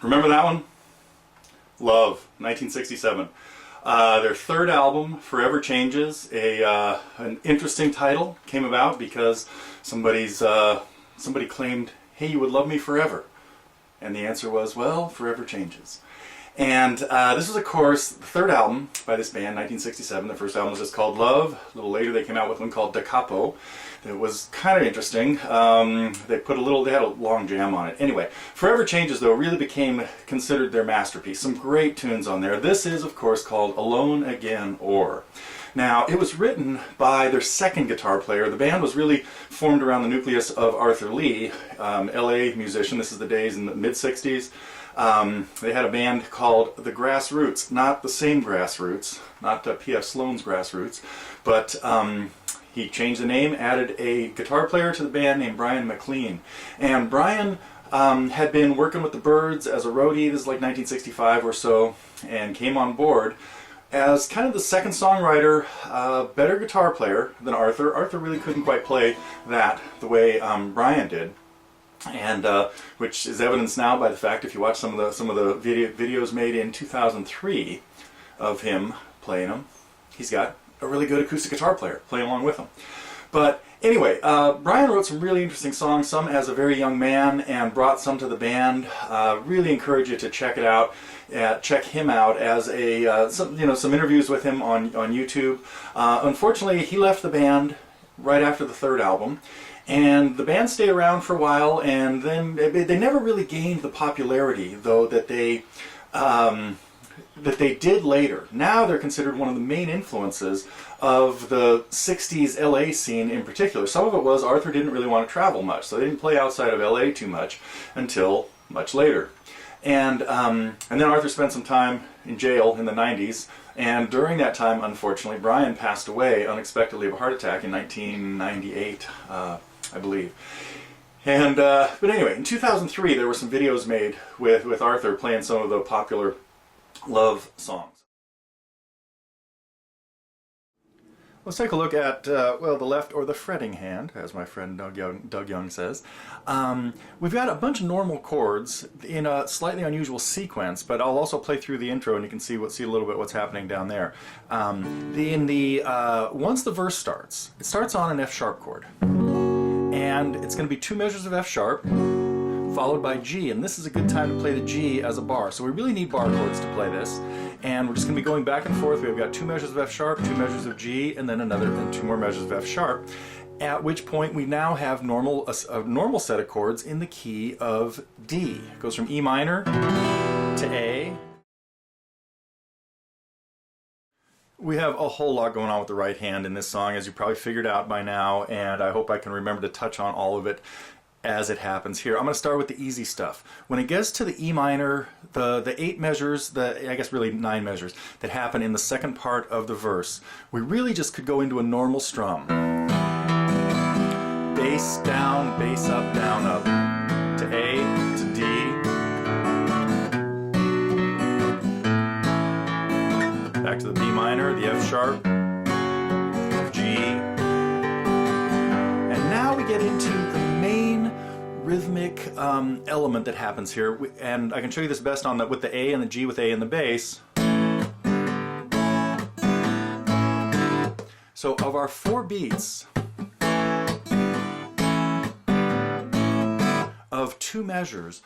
Remember that one? Love, 1967. Their third album, Forever Changes, an interesting title, came about because somebody claimed, hey, you would love me forever. And the answer was, well, Forever Changes. And this was, of course, the third album by this band, 1967. The first album was just called Love. A little later they came out with one called Da Capo. It was kind of interesting. They had a long jam on it. Anyway, Forever Changes, though, really became considered their masterpiece. Some great tunes on there. This is, of course, called Alone Again Or. Now, it was written by their second guitar player. The band was really formed around the nucleus of Arthur Lee, LA musician. This is the days in the mid-60s. They had a band called the Grassroots, not the same Grassroots, not P.F. Sloan's Grassroots, but he changed the name, added a guitar player to the band named Brian McLean. And Brian had been working with the Byrds as a roadie, this is like 1965 or so, and came on board as kind of the second songwriter, better guitar player than Arthur. Arthur really couldn't quite play that the way Brian did. And which is evidenced now by the fact, if you watch some of the videos made in 2003 of him playing them, he's got a really good acoustic guitar player playing along with him. But anyway, Brian wrote some really interesting songs, some as a very young man, and brought some to the band. Really encourage you to check it out. Check him out as some interviews with him on YouTube. Unfortunately, he left the band right after the third album. And the band stayed around for a while, and then they never really gained the popularity, though, that they did later. Now they're considered one of the main influences of the 60s LA scene in particular. Some of it was Arthur didn't really want to travel much, so they didn't play outside of LA too much until much later. And then Arthur spent some time in jail in the 90s, and during that time, unfortunately, Brian passed away unexpectedly of a heart attack in 1998. I believe. And but anyway, in 2003 there were some videos made with Arthur playing some of the popular Love songs. Let's take a look at the left, or the fretting hand, as my friend Doug Young says. We've got a bunch of normal chords in a slightly unusual sequence, but I'll also play through the intro and you can see a little bit what's happening down there. Once the verse starts, it starts on an F sharp chord. And it's going to be two measures of F sharp followed by G, and this is a good time to play the G as a bar. So we really need bar chords to play this, and we're just going to be going back and forth. We've got two measures of F sharp, two measures of G, and then two more measures of F sharp. At which point we now have a normal set of chords in the key of D. It goes from E minor to A. We have a whole lot going on with the right hand in this song, as you probably figured out by now, and I hope I can remember to touch on all of it as it happens here. I'm going to start with the easy stuff. When it gets to the E minor, the 8 measures, I guess really 9 measures, that happen in the second part of the verse, we really just could go into a normal strum. Bass down, bass up, down, up, to A, to D. Back to the B minor, the F sharp, G. And now we get into the main rhythmic element that happens here. And I can show you this best with the A and the G with A and the bass. So of our 4 beats of 2 measures,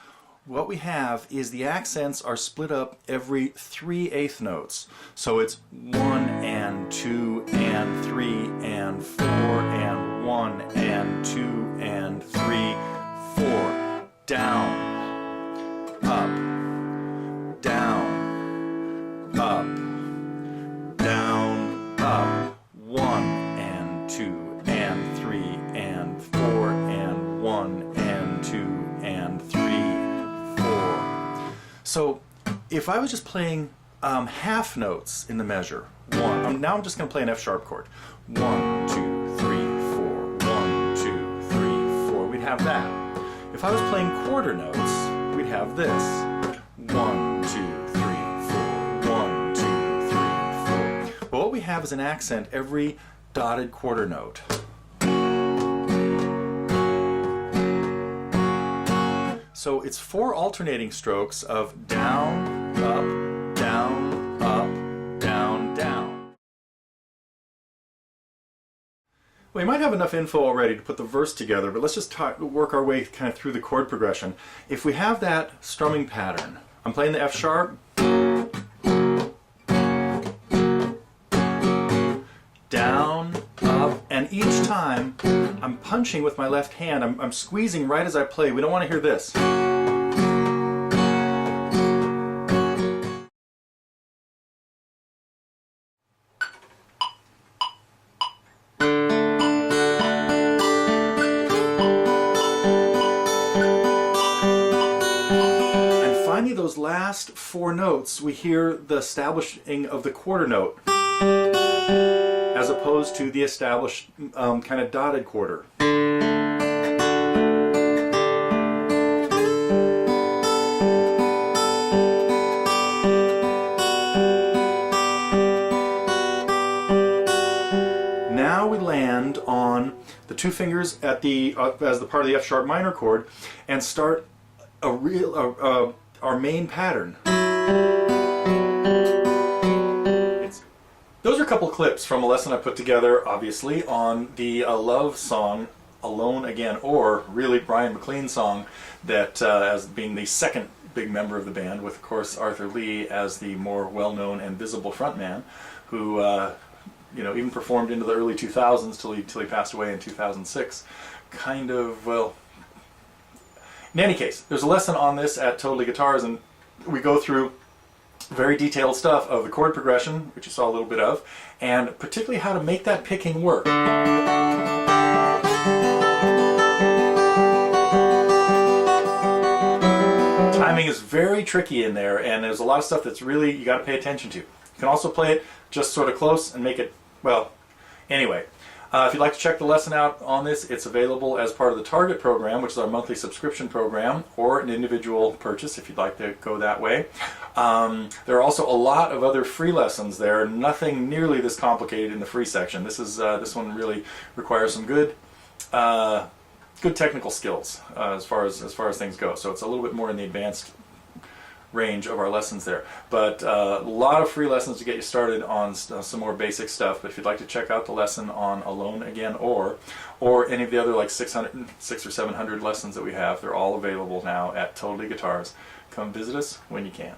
what we have is the accents are split up every 3/8 notes. So it's 1 and 2 and 3 and 4 and 1 and 2 and 3, 4. Down, up, down, up, down, up. 1 and 2 and 3 and 4 and 1 and 2 and 3. So if I was just playing half notes in the measure, now I'm just going to play an F sharp chord. 1, 2, 3, 4, 1, 2, 3, 4. We'd have that. If I was playing quarter notes, we'd have this. 1, 2, 3, 4, 1, 2, 3, 4. Well, what we have is an accent every dotted quarter note. So it's 4 alternating strokes of down, up, down, up, down, down. We might have enough info already to put the verse together, but let's just work our way kind of through the chord progression. If we have that strumming pattern, I'm playing the F sharp, down, up, and each time I'm punching with my left hand. I'm squeezing right as I play. We don't want to hear this. And finally, those last 4 notes, we hear the establishing of the quarter note, as opposed to the established kind of dotted quarter. Now we land on the 2 fingers at the as the part of the F sharp minor chord and start our main pattern. Those are a couple clips from a lesson I put together, obviously, on the Love song, Alone Again, or really Brian McLean's song, that as being the second big member of the band, with, of course, Arthur Lee as the more well-known and visible frontman, who even performed into the early 2000s till he passed away in 2006. Kind of, well... In any case, there's a lesson on this at Totally Guitars, and we go through very detailed stuff of the chord progression, which you saw a little bit of, and particularly how to make that picking work. Timing is very tricky in there, and there's a lot of stuff that's really you got to pay attention to. You can also play it just sort of close and make it, well, anyway. If you'd like to check the lesson out on this, it's available as part of the Target program, which is our monthly subscription program, or an individual purchase if you'd like to go that way. There are also a lot of other free lessons there, nothing nearly this complicated in the free section. This one really requires some good technical skills as far as things go. So it's a little bit more in the advanced range of our lessons there, but a lot of free lessons to get you started on some more basic stuff. But if you'd like to check out the lesson on Alone Again, or any of the other like 600 or 700 lessons that we have, they're all available now at Totally Guitars. Come visit us when you can.